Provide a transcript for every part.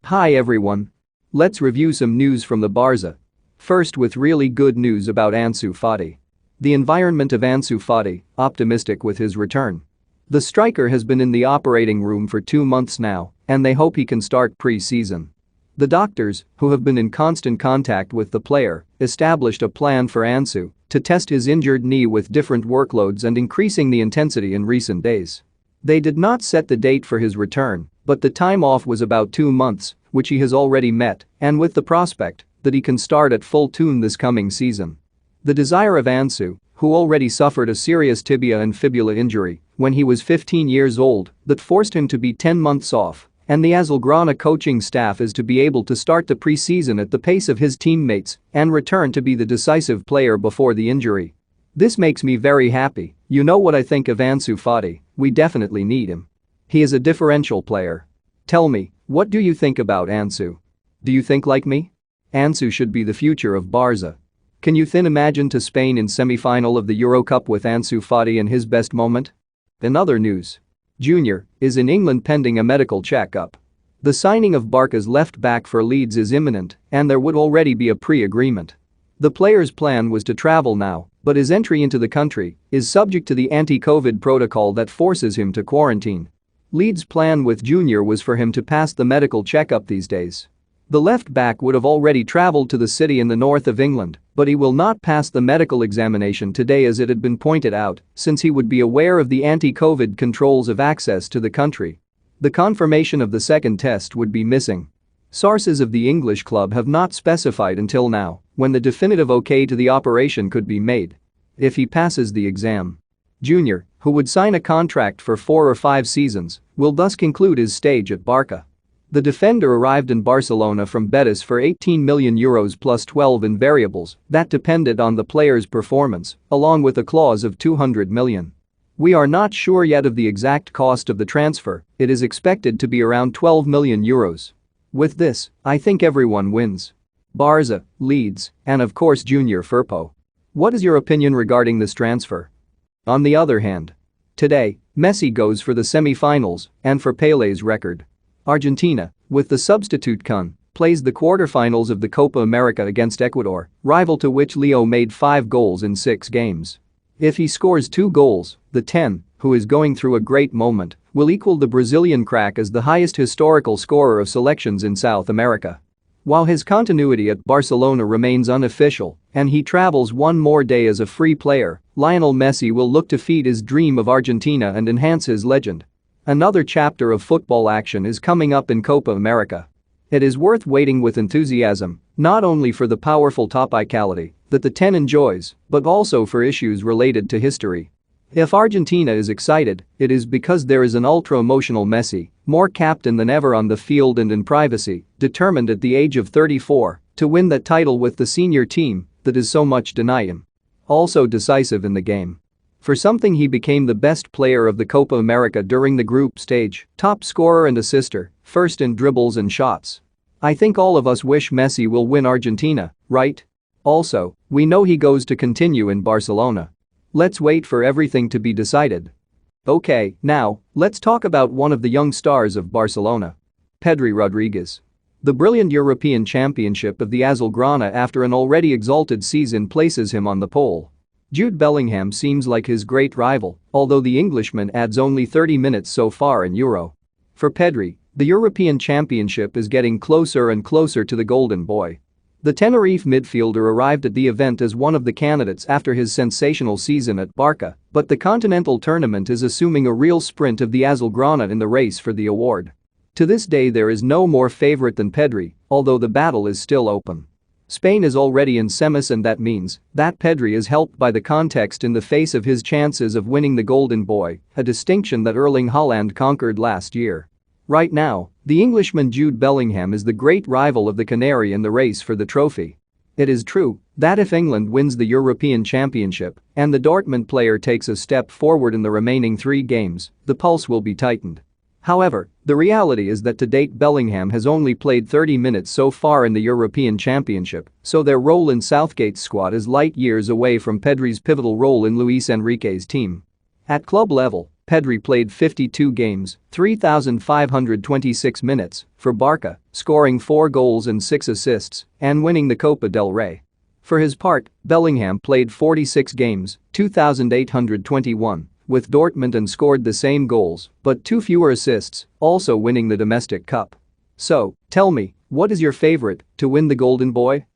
Hi everyone. Let's review some news from the Barca. First with really good news about Ansu Fati. The environment of Ansu Fati, optimistic with his return. The striker has been in the operating room for 2 months now, and they hope he can start pre-season. The doctors, who have been in constant contact with the player, established a plan for Ansu to test his injured knee with different workloads and increasing the intensity in recent days. They did not set the date for his return, but the time off was about 2 months, which he has already met, and with the prospect that he can start at full tune this coming season. The desire of Ansu, who already suffered a serious tibia and fibula injury when he was 15 years old that forced him to be 10 months off, and the Azulgrana coaching staff is to be able to start the pre-season at the pace of his teammates and return to be the decisive player before the injury. This makes me very happy. You know what I think of Ansu Fati, we definitely need him. He is a differential player. Tell me, what do you think about Ansu? Do you think like me? Ansu should be the future of Barca. Can you imagine to Spain in semi-final of the Euro Cup with Ansu Fati in his best moment? In other news, Junior is in England pending a medical check-up. The signing of Barca's left back for Leeds is imminent, and there would already be a pre-agreement. The player's plan was to travel now, but his entry into the country is subject to the anti-COVID protocol that forces him to quarantine. Leeds' plan with Junior was for him to pass the medical checkup these days. The left back would have already travelled to the city in the north of England, but he will not pass the medical examination today as it had been pointed out, since he would be aware of the anti-COVID controls of access to the country. The confirmation of the second test would be missing. Sources of the English club have not specified until now when the definitive okay to the operation could be made. If he passes the exam, Junior, who would sign a contract for 4 or 5 seasons, will thus conclude his stage at Barca. The defender arrived in Barcelona from Betis for €18 million plus 12 in variables that depended on the player's performance, along with a clause of €200 million. We are not sure yet of the exact cost of the transfer, it is expected to be around €12 million. With this, I think everyone wins. Barca, Leeds, and of course Junior Firpo. What is your opinion regarding this transfer? On the other hand, today, Messi goes for the semi-finals and for Pele's record. Argentina, with the substitute Kun, plays the quarter-finals of the Copa America against Ecuador, rival to which Leo made 5 goals in 6 games. If he scores 2 goals, the 10, who is going through a great moment, will equal the Brazilian crack as the highest historical scorer of selections in South America. While his continuity at Barcelona remains unofficial and he travels one more day as a free player, Lionel Messi will look to feed his dream of Argentina and enhance his legend. Another chapter of football action is coming up in Copa America. It is worth waiting with enthusiasm, not only for the powerful topicality that the 10 enjoys, but also for issues related to history. If Argentina is excited, it is because there is an ultra-emotional Messi, more captain than ever on the field and in privacy, determined at the age of 34 to win that title with the senior team that is so much denied him. Also decisive in the game. For something he became the best player of the Copa America during the group stage, top scorer and assister, first in dribbles and shots. I think all of us wish Messi will win Argentina, right? Also, we know he goes to continue in Barcelona. Let's wait for everything to be decided. Okay, now, let's talk about one of the young stars of Barcelona. Pedri Rodriguez. The brilliant European Championship of the Azulgrana after an already exalted season places him on the pole. Jude Bellingham seems like his great rival, although the Englishman adds only 30 minutes so far in Euro. For Pedri, the European Championship is getting closer and closer to the Golden Boy. The Tenerife midfielder arrived at the event as one of the candidates after his sensational season at Barca, but the continental tournament is assuming a real sprint of the Azulgrana in the race for the award. To this day there is no more favorite than Pedri, although the battle is still open. Spain is already in semis and that means that Pedri is helped by the context in the face of his chances of winning the Golden Boy, a distinction that Erling Haaland conquered last year. Right now, the Englishman Jude Bellingham is the great rival of the Canary in the race for the trophy. It is true that if England wins the European Championship and the Dortmund player takes a step forward in the remaining 3 games, the pulse will be tightened. However, the reality is that to date Bellingham has only played 30 minutes so far in the European Championship, so their role in Southgate's squad is light years away from Pedri's pivotal role in Luis Enrique's team. At club level, Pedri played 52 games, 3,526 minutes, for Barca, scoring 4 goals and 6 assists and winning the Copa del Rey. For his part, Bellingham played 46 games, 2,821, with Dortmund and scored the same goals but 2 fewer assists, also winning the domestic cup. So, tell me, what is your favorite to win the Golden Boy?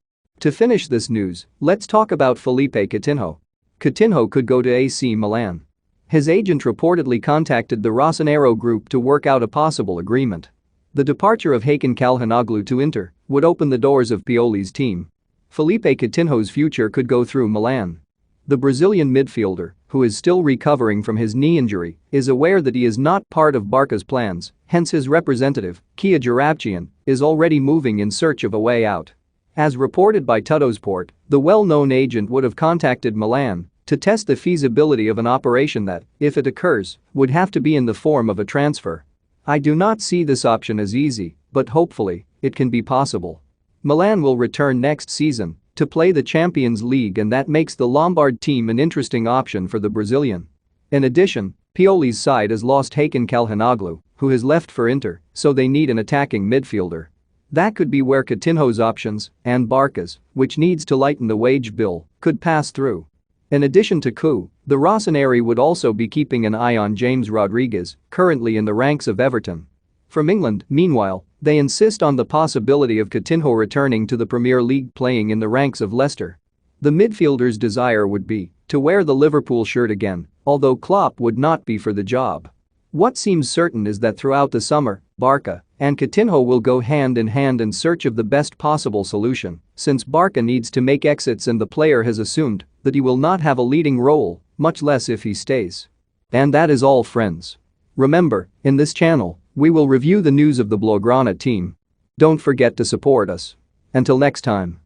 To finish this news, let's talk about Felipe Coutinho. Coutinho could go to AC Milan. His agent reportedly contacted the Rossonero group to work out a possible agreement. The departure of Hakan Calhanoglu to Inter would open the doors of Pioli's team. Felipe Coutinho's future could go through Milan. The Brazilian midfielder, who is still recovering from his knee injury, is aware that he is not part of Barca's plans, hence his representative, Kia Jarabchian, is already moving in search of a way out. As reported by Tuttosport, the well-known agent would have contacted Milan to test the feasibility of an operation that, if it occurs, would have to be in the form of a transfer. I do not see this option as easy, but hopefully, it can be possible. Milan will return next season to play the Champions League, and that makes the Lombard team an interesting option for the Brazilian. In addition, Pioli's side has lost Hakan Calhanoglu, who has left for Inter, so they need an attacking midfielder. That could be where Coutinho's options and Barca's, which needs to lighten the wage bill, could pass through. In addition to Coup, the Rossoneri would also be keeping an eye on James Rodriguez, currently in the ranks of Everton. From England, meanwhile, they insist on the possibility of Coutinho returning to the Premier League, playing in the ranks of Leicester. The midfielder's desire would be to wear the Liverpool shirt again, although Klopp would not be for the job. What seems certain is that throughout the summer, Barca and Coutinho will go hand in hand in search of the best possible solution, since Barca needs to make exits and the player has assumed that he will not have a leading role, much less if he stays. And that is all, friends. Remember, in this channel, we will review the news of the Blaugrana team. Don't forget to support us. Until next time.